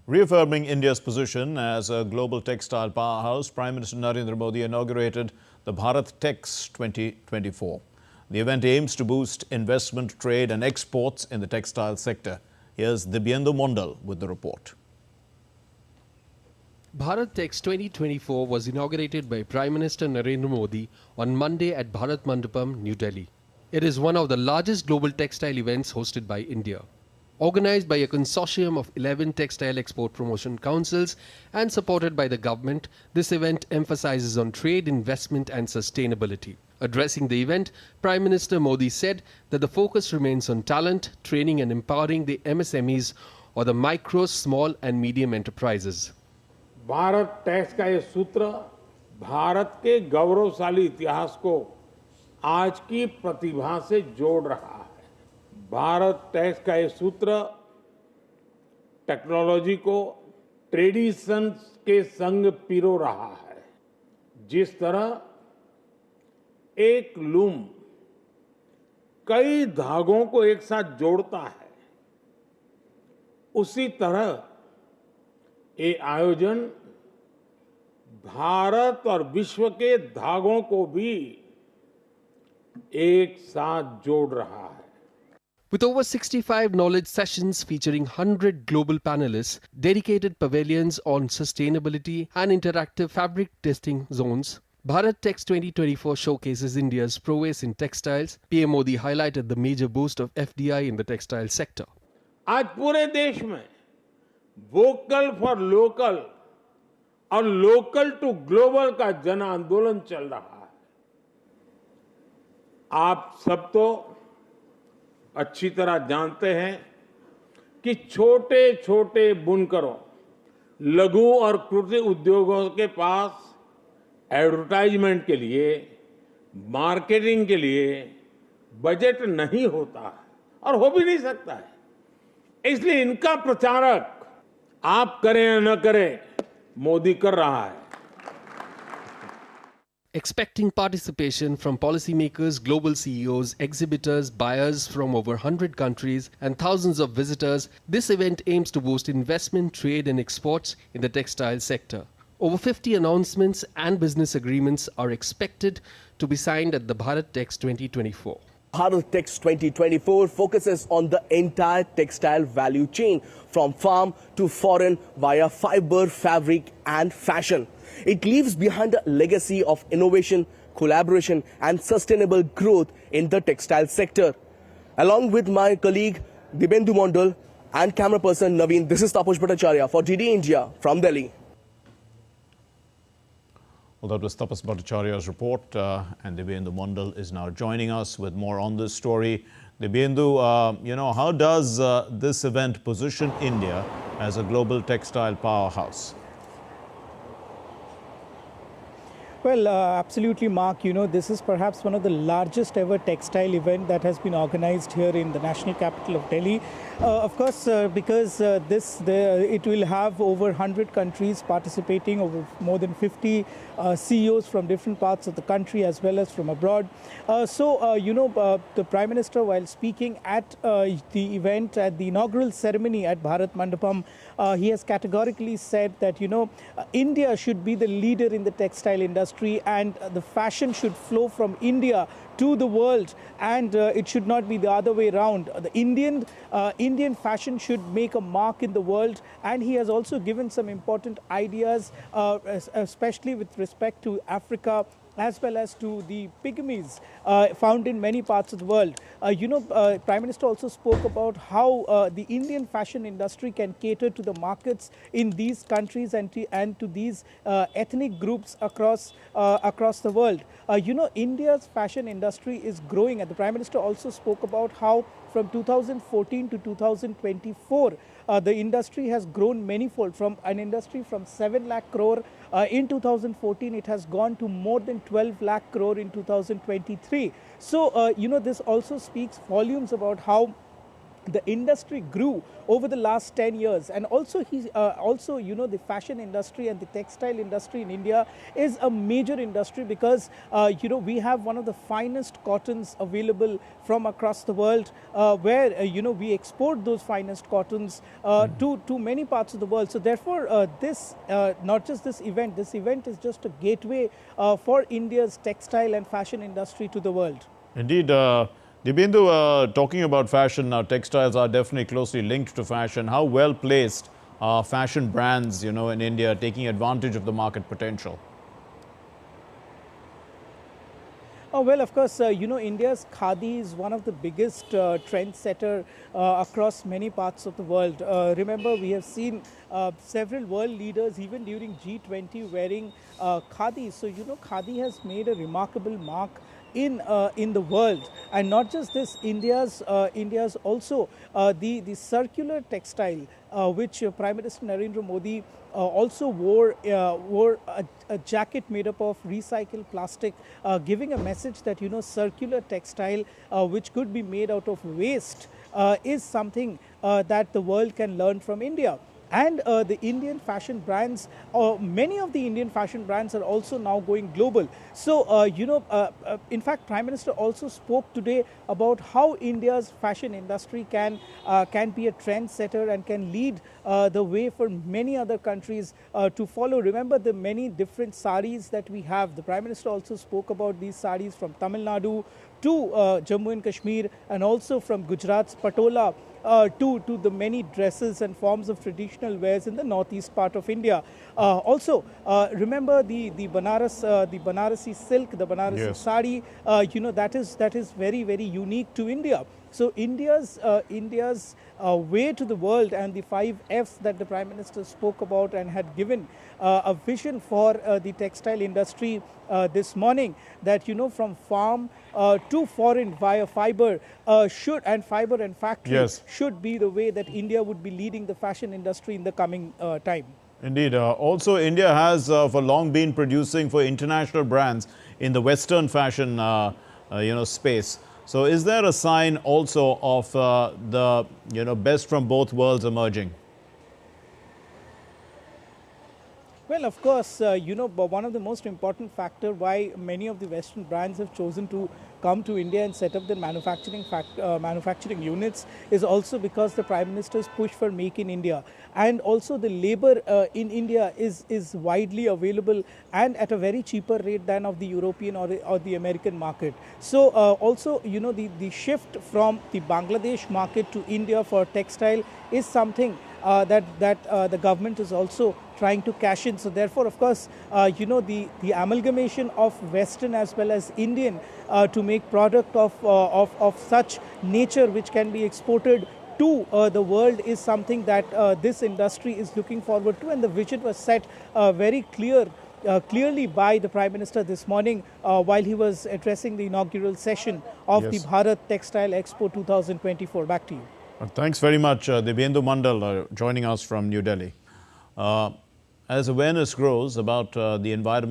Reaffirming India's position as a global textile powerhouse, Prime Minister Narendra Modi inaugurated the Bharat Tex 2024. The event aims to boost investment, trade and exports in the textile sector. Here's Dibyendu Mondal with the report. Bharat Tex 2024 was inaugurated by Prime Minister Narendra Modi on Monday at Bharat Mandapam, New Delhi. It is one of the largest global textile events hosted by India. Organized by a consortium of 11 textile export promotion councils and supported by the government, this event emphasizes on trade, investment and sustainability. Addressing the event, Prime Minister Modi said that the focus remains on talent, training and empowering the MSMEs or the micro, small and medium enterprises. Bharat tax का ये सूत्र भारत के गौरवशाली इतिहास को आज की प्रतिभा से जोड़ रहा है। भारत टैक्स का ये सूत्र टेक्नोलॉजी को ट्रेडिशन के संग पिरो रहा है। जिस तरह एक लूम कई धागों को एक साथ जोड़ता है, उसी तरह ये आयोजन भारत और विश्व के धागों को भी एक साथ जोड़ रहा है। With over 65 knowledge sessions featuring 100 global panelists, dedicated pavilions on sustainability and interactive fabric testing zones, Bharat Tex 2024 showcases India's prowess in textiles. PM Modi highlighted the major boost of FDI in the textile sector. आज पूरे देश में vocal for local और local to global का जन आंदोलन चल रहा है। आप सब तो अच्छी तरह जानते हैं कि छोटे छोटे बुनकरों, लघु और कुटीर उद्योगों के पास एडवर्टाइजमेंट के लिए, मार्केटिंग के लिए बजट नहीं होता है और हो भी नहीं सकता है। इसलिए इनका प्रचारक आप करें या न करें, मोदी कर रहा है। Expecting participation from policymakers, global CEOs, exhibitors, buyers from over 100 countries and thousands of visitors, this event aims to boost investment, trade and exports in the textile sector. Over 50 announcements and business agreements are expected to be signed at the Bharat Tex 2024. Bharat Tex 2024 focuses on the entire textile value chain from farm to foreign via fiber, fabric and fashion. It leaves behind a legacy of innovation, collaboration and sustainable growth in the textile sector. Along with my colleague Dibyendu Mondal and camera person Naveen, this is Taposh Bhattacharya for DD India from Delhi. Well, that was Tapas Bhattacharya's report, and Dibyendu Mondal is now joining us with more on this story. Dibyendu, how does this event position India as a global textile powerhouse? Well, absolutely, Mark. This is perhaps one of the largest ever textile event that has been organized here in the national capital of Delhi. Of course, because it will have over 100 countries participating, over more than 50 CEOs from different parts of the country as well as from abroad. The Prime Minister, while speaking at the event, at the inaugural ceremony at Bharat Mandapam, he has categorically said that, India should be the leader in the textile industry and the fashion should flow from India to the world, and it should not be the other way around. The Indian fashion should make a mark in the world, and he has also given some important ideas, especially with respect to Africa as well as to the pygmies found in many parts of the world. Prime Minister also spoke about how the Indian fashion industry can cater to the markets in these countries and to these ethnic groups across the world. India's fashion industry is growing, and the Prime Minister also spoke about how from 2014 to 2024, the industry has grown manifold. From an industry from 7 lakh crore in 2014, it has gone to more than 12 lakh crore in 2023. So, this also speaks volumes about how the industry grew over the last 10 years, and also the fashion industry and the textile industry in India is a major industry because we have one of the finest cottons available from across the world, where we export those finest cottons to many parts of the world. So therefore this not just this event is just a gateway for India's textile and fashion industry to the world. Indeed. Dibyendu, talking about fashion now, textiles are definitely closely linked to fashion. How well placed are fashion brands, in India, taking advantage of the market potential? Oh, well, of course, India's khadi is one of the biggest trendsetter across many parts of the world. Remember, we have seen several world leaders, even during G20, wearing khadi. So, khadi has made a remarkable mark in the world. And not just this, India's also the circular textile, which Prime Minister Narendra Modi also wore a jacket made up of recycled plastic, giving a message that circular textile, which could be made out of waste, is something that the world can learn from India. And the Indian fashion brands, many of the Indian fashion brands are also now going global. So, in fact, Prime Minister also spoke today about how India's fashion industry can be a trendsetter and can lead the way for many other countries to follow. Remember the many different saris that we have. The Prime Minister also spoke about these saris from Tamil Nadu to Jammu and Kashmir, and also from Gujarat's Patola to the many dresses and forms of traditional wears in the northeast part of India. Also, remember the Banarasi silk, the Banarasi sari. That is very, very unique to India. So India's way to the world, and the 5 Fs that the Prime Minister spoke about and had given a vision for the textile industry this morning, that from farm to foreign via fiber and factory should be the way that India would be leading the fashion industry in the coming time. Indeed. Also, India has for long been producing for international brands in the Western fashion space. So is there a sign also of the best from both worlds emerging? Well, of course, one of the most important factor why many of the Western brands have chosen to come to India and set up their manufacturing units is also because the Prime Minister's push for Make in India, and also the labor in India is widely available and at a very cheaper rate than of the European or the American market. So also, the shift from the Bangladesh market to India for textile is something that the government is also trying to cash in. So therefore, of course, the amalgamation of Western as well as Indian to make product of such nature which can be exported to the world is something that this industry is looking forward to, and the vision was set very clearly by the Prime Minister this morning while he was addressing the inaugural session of the Bharat Textile Expo 2024. Back to you. Thanks very much, Dibyendu Mandal, joining us from New Delhi. As awareness grows about the environment,